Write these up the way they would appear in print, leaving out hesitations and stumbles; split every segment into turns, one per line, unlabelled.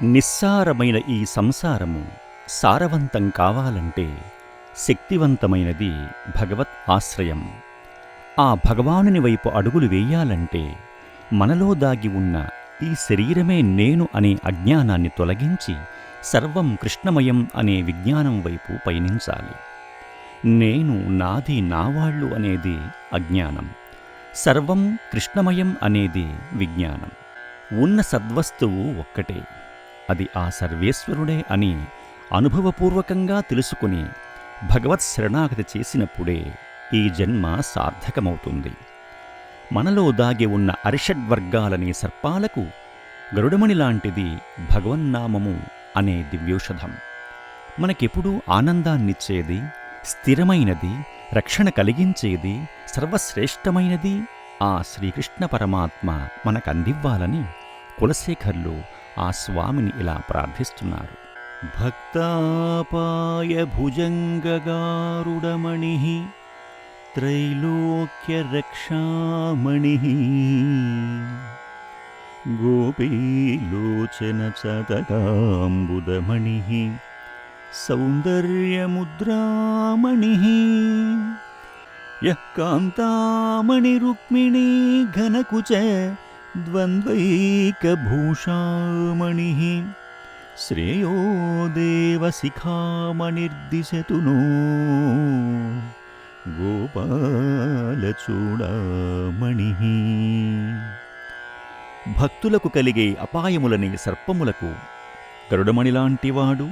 నిస్సారమైన ఈ సంసారము సారవంతం కావాలంటే శక్తివంతమైనది భగవత్ ఆశ్రయం. ఆ భగవానుని వైపు అడుగులు వేయాలంటే మనలో దాగి ఉన్న ఈ శరీరమే నేను అనే అజ్ఞానాన్ని తొలగించి సర్వం కృష్ణమయం అనే విజ్ఞానం వైపు పయనించాలి. నేను, నాది, నావాళ్ళు అనేది అజ్ఞానం. సర్వం కృష్ణమయం అనేది విజ్ఞానం. ఉన్న సద్వస్తువు ఒక్కటే, అది ఆ సర్వేశ్వరుడే అని అనుభవపూర్వకంగా తెలుసుకుని భగవత్ శరణాగతి చేసినప్పుడే ఈ జన్మ సార్థకమవుతుంది. మనలో దాగి ఉన్న అరిషడ్వర్గాలనే సర్పాలకు గరుడమణిలాంటిది భగవన్నామము అనే దివ్యోషధం. మనకెప్పుడూ ఆనందాన్నిచ్చేది, స్థిరమైనది, రక్షణ కలిగించేది, సర్వశ్రేష్టమైనది ఆ శ్రీకృష్ణ పరమాత్మ మనకందివ్వాలని కులశేఖర్లు ఆ స్వామిని ఇలా ప్రార్థిస్తున్నారు. భక్తాపాయ భుజంగగారుడమణిః త్రైలోక్యరక్షామణిః గోపీలోచనచతకాంబుదమణిః సౌందర్యముద్రామణిః యః కాంతామణిరుక్మిణీ ఘనకుచ ద్వంద్వైకభూషామణిః శ్రేయో దేవశిఖామణిర్దిశతు నో గోపాలచూడామణిః. భక్తులకు కలిగే అపాయములనే సర్పములకు గరుడమణిలాంటివాడు,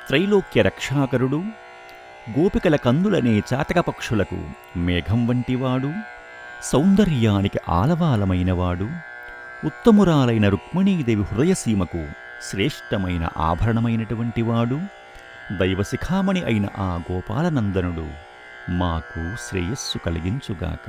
త్రైలోక్య రక్షాకరుడు, గోపికల కందులనే చాతకపక్షులకు మేఘం వంటివాడు, సౌందర్యానికి ఆలవాలమైనవాడు, ఉత్తమురాలైన రుక్మిణీదేవి హృదయసీమకు శ్రేష్టమైన ఆభరణమైనటువంటివాడు, దైవశిఖామణి అయిన ఆ గోపాలనందనుడు మాకు శ్రేయస్సు కలిగించుగాక.